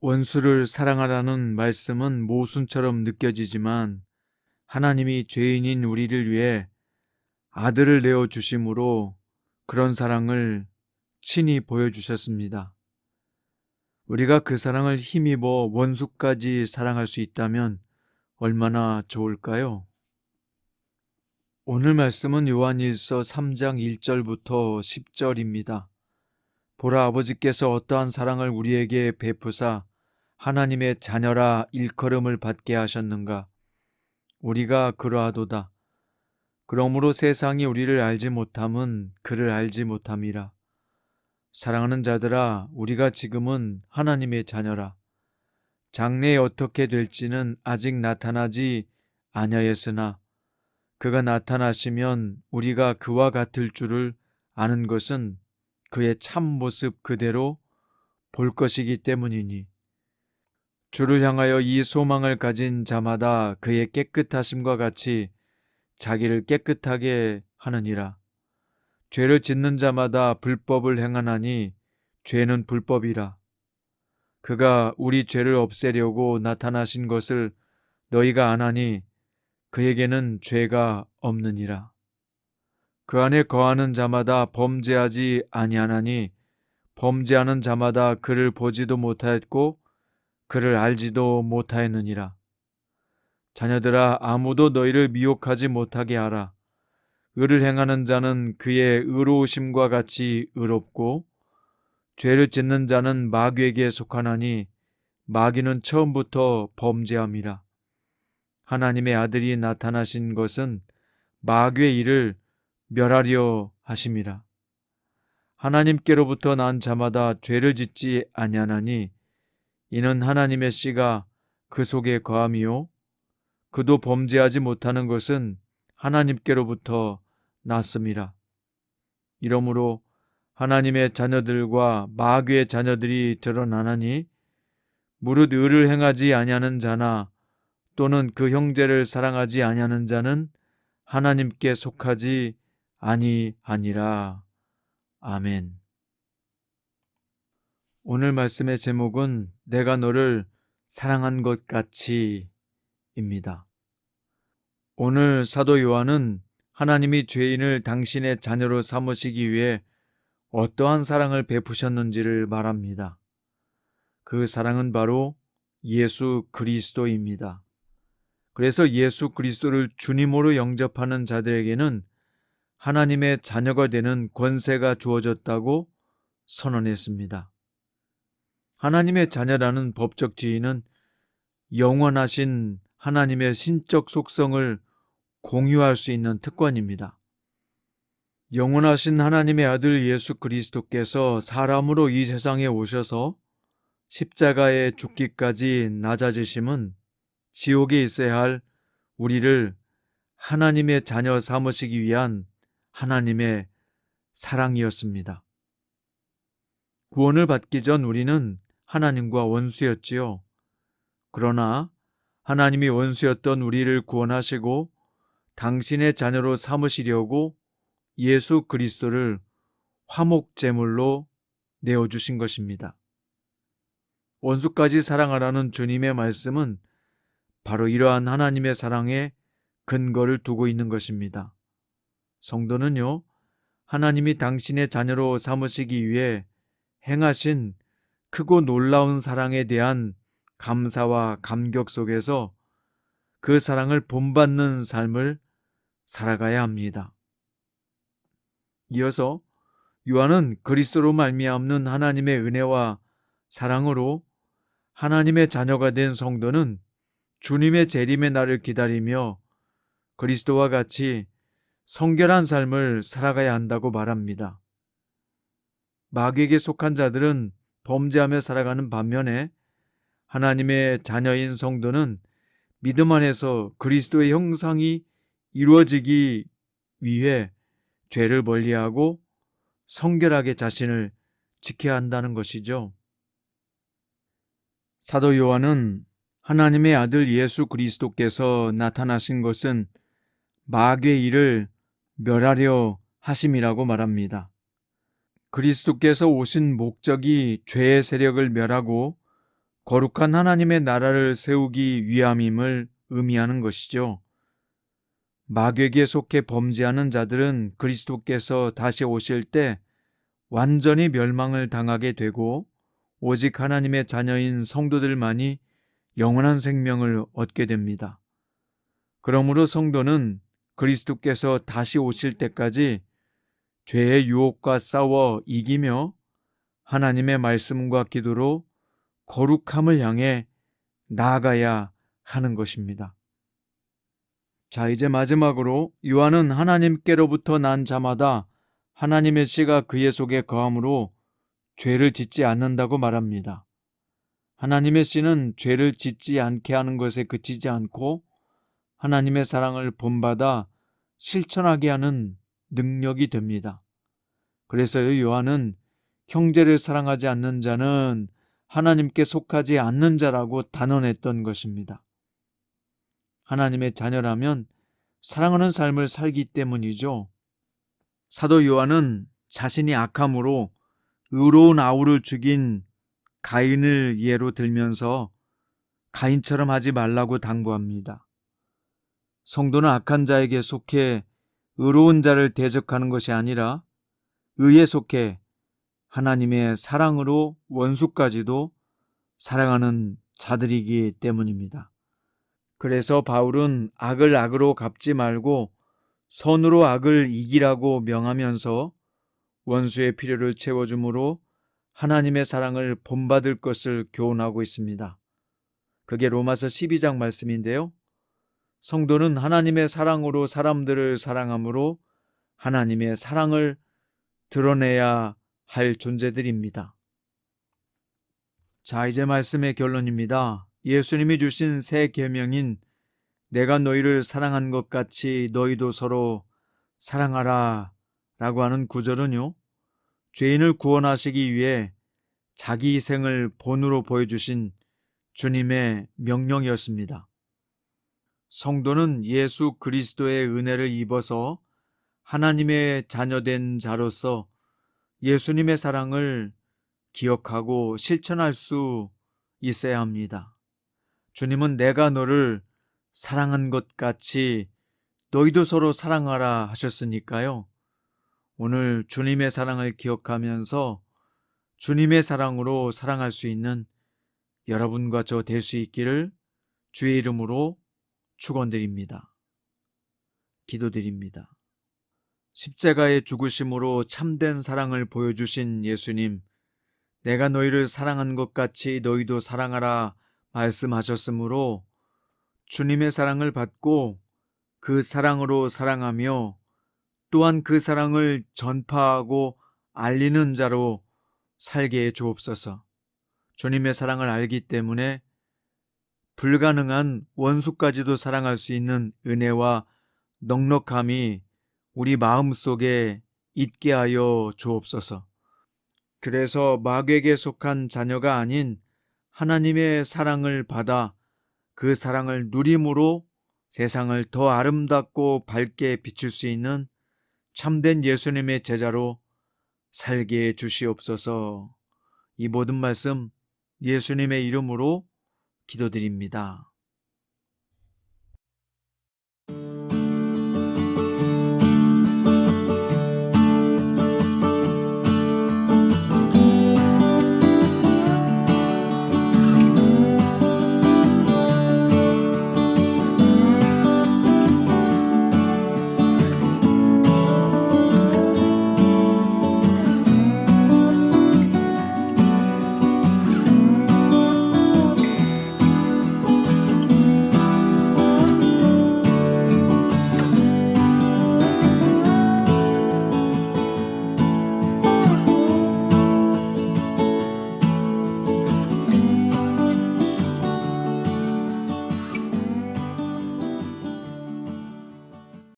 원수를 사랑하라는 말씀은 모순처럼 느껴지지만 하나님이 죄인인 우리를 위해 아들을 내어 주심으로 그런 사랑을 친히 보여주셨습니다. 우리가 그 사랑을 힘입어 원수까지 사랑할 수 있다면 얼마나 좋을까요? 오늘 말씀은 요한일서 3장 1절부터 10절입니다. 보라, 아버지께서 어떠한 사랑을 우리에게 베푸사 하나님의 자녀라 일컬음을 받게 하셨는가? 우리가 그러하도다. 그러므로 세상이 우리를 알지 못함은 그를 알지 못함이라. 사랑하는 자들아, 우리가 지금은 하나님의 자녀라. 장래에 어떻게 될지는 아직 나타나지 아니하였으나 그가 나타나시면 우리가 그와 같을 줄을 아는 것은 그의 참 모습 그대로 볼 것이기 때문이니 주를 향하여 이 소망을 가진 자마다 그의 깨끗하심과 같이 자기를 깨끗하게 하느니라. 죄를 짓는 자마다 불법을 행하나니 죄는 불법이라. 그가 우리 죄를 없애려고 나타나신 것을 너희가 아나니 그에게는 죄가 없느니라. 그 안에 거하는 자마다 범죄하지 아니하나니 범죄하는 자마다 그를 보지도 못하였고 그를 알지도 못하였느니라. 자녀들아, 아무도 너희를 미혹하지 못하게 하라. 의를 행하는 자는 그의 의로우심과 같이 의롭고 죄를 짓는 자는 마귀에게 속하나니 마귀는 처음부터 범죄함이라. 하나님의 아들이 나타나신 것은 마귀의 일을 멸하려 하심이라. 하나님께로부터 난 자마다 죄를 짓지 아니하나니 이는 하나님의 씨가 그 속에 거함이요 그도 범죄하지 못하는 것은 하나님께로부터 났음이라. 이러므로 하나님의 자녀들과 마귀의 자녀들이 드러나나니 무릇 의를 행하지 아니하는 자나 또는 그 형제를 사랑하지 아니하는 자는 하나님께 속하지 아니하니라. 아멘. 오늘 말씀의 제목은 내가 너를 사랑한 것 같이입니다. 오늘 사도 요한은 하나님이 죄인을 당신의 자녀로 삼으시기 위해 어떠한 사랑을 베푸셨는지를 말합니다. 그 사랑은 바로 예수 그리스도입니다. 그래서 예수 그리스도를 주님으로 영접하는 자들에게는 하나님의 자녀가 되는 권세가 주어졌다고 선언했습니다. 하나님의 자녀라는 법적 지위는 영원하신 하나님의 신적 속성을 공유할 수 있는 특권입니다. 영원하신 하나님의 아들 예수 그리스도께서 사람으로 이 세상에 오셔서 십자가에 죽기까지 낮아지심은 지옥에 있어야 할 우리를 하나님의 자녀 삼으시기 위한 하나님의 사랑이었습니다. 구원을 받기 전 우리는 하나님과 원수였지요. 그러나 하나님이 원수였던 우리를 구원하시고 당신의 자녀로 삼으시려고 예수 그리스도를 화목제물로 내어주신 것입니다. 원수까지 사랑하라는 주님의 말씀은 바로 이러한 하나님의 사랑에 근거를 두고 있는 것입니다. 성도는요, 하나님이 당신의 자녀로 삼으시기 위해 행하신 크고 놀라운 사랑에 대한 감사와 감격 속에서 그 사랑을 본받는 삶을 살아가야 합니다. 이어서 요한은 그리스도로 말미암는 하나님의 은혜와 사랑으로 하나님의 자녀가 된 성도는 주님의 재림의 날을 기다리며 그리스도와 같이 성결한 삶을 살아가야 한다고 말합니다. 마귀에게 속한 자들은 범죄하며 살아가는 반면에 하나님의 자녀인 성도는 믿음 안에서 그리스도의 형상이 이루어지기 위해 죄를 멀리하고 성결하게 자신을 지켜야 한다는 것이죠. 사도 요한은 하나님의 아들 예수 그리스도께서 나타나신 것은 마귀의 일을 멸하려 하심이라고 말합니다. 그리스도께서 오신 목적이 죄의 세력을 멸하고 거룩한 하나님의 나라를 세우기 위함임을 의미하는 것이죠. 마귀에게 속해 범죄하는 자들은 그리스도께서 다시 오실 때 완전히 멸망을 당하게 되고 오직 하나님의 자녀인 성도들만이 영원한 생명을 얻게 됩니다. 그러므로 성도는 그리스도께서 다시 오실 때까지 죄의 유혹과 싸워 이기며 하나님의 말씀과 기도로 거룩함을 향해 나아가야 하는 것입니다. 자, 이제 마지막으로 요한은 하나님께로부터 난 자마다 하나님의 씨가 그의 속에 거함으로 죄를 짓지 않는다고 말합니다. 하나님의 씨는 죄를 짓지 않게 하는 것에 그치지 않고 하나님의 사랑을 본받아 실천하게 하는 능력이 됩니다. 그래서 요한은 형제를 사랑하지 않는 자는 하나님께 속하지 않는 자라고 단언했던 것입니다. 하나님의 자녀라면 사랑하는 삶을 살기 때문이죠. 사도 요한은 자신이 악함으로 의로운 아우를 죽인 가인을 예로 들면서 가인처럼 하지 말라고 당부합니다. 성도는 악한 자에게 속해 의로운 자를 대적하는 것이 아니라 의에 속해 하나님의 사랑으로 원수까지도 사랑하는 자들이기 때문입니다. 그래서 바울은 악을 악으로 갚지 말고 선으로 악을 이기라고 명하면서 원수의 필요를 채워줌으로 하나님의 사랑을 본받을 것을 교훈하고 있습니다. 그게 로마서 12장 말씀인데요. 성도는 하나님의 사랑으로 사람들을 사랑함으로 하나님의 사랑을 드러내야 할 존재들입니다. 자, 이제 말씀의 결론입니다. 예수님이 주신 새 계명인 내가 너희를 사랑한 것 같이 너희도 서로 사랑하라 라고 하는 구절은요, 죄인을 구원하시기 위해 자기 희생을 본으로 보여주신 주님의 명령이었습니다. 성도는 예수 그리스도의 은혜를 입어서 하나님의 자녀된 자로서 예수님의 사랑을 기억하고 실천할 수 있어야 합니다. 주님은 내가 너를 사랑한 것 같이 너희도 서로 사랑하라 하셨으니까요. 오늘 주님의 사랑을 기억하면서 주님의 사랑으로 사랑할 수 있는 여러분과 저 될 수 있기를 주의 이름으로 축원드립니다. 기도드립니다. 십자가의 죽으심으로 참된 사랑을 보여주신 예수님, 내가 너희를 사랑한 것 같이 너희도 사랑하라 말씀하셨으므로 주님의 사랑을 받고 그 사랑으로 사랑하며 또한 그 사랑을 전파하고 알리는 자로 살게 해 주옵소서. 주님의 사랑을 알기 때문에 불가능한 원수까지도 사랑할 수 있는 은혜와 넉넉함이 우리 마음속에 있게 하여 주옵소서. 그래서 마귀에게 속한 자녀가 아닌 하나님의 사랑을 받아 그 사랑을 누림으로 세상을 더 아름답고 밝게 비출 수 있는 참된 예수님의 제자로 살게 해 주시옵소서. 이 모든 말씀 예수님의 이름으로 기도드립니다.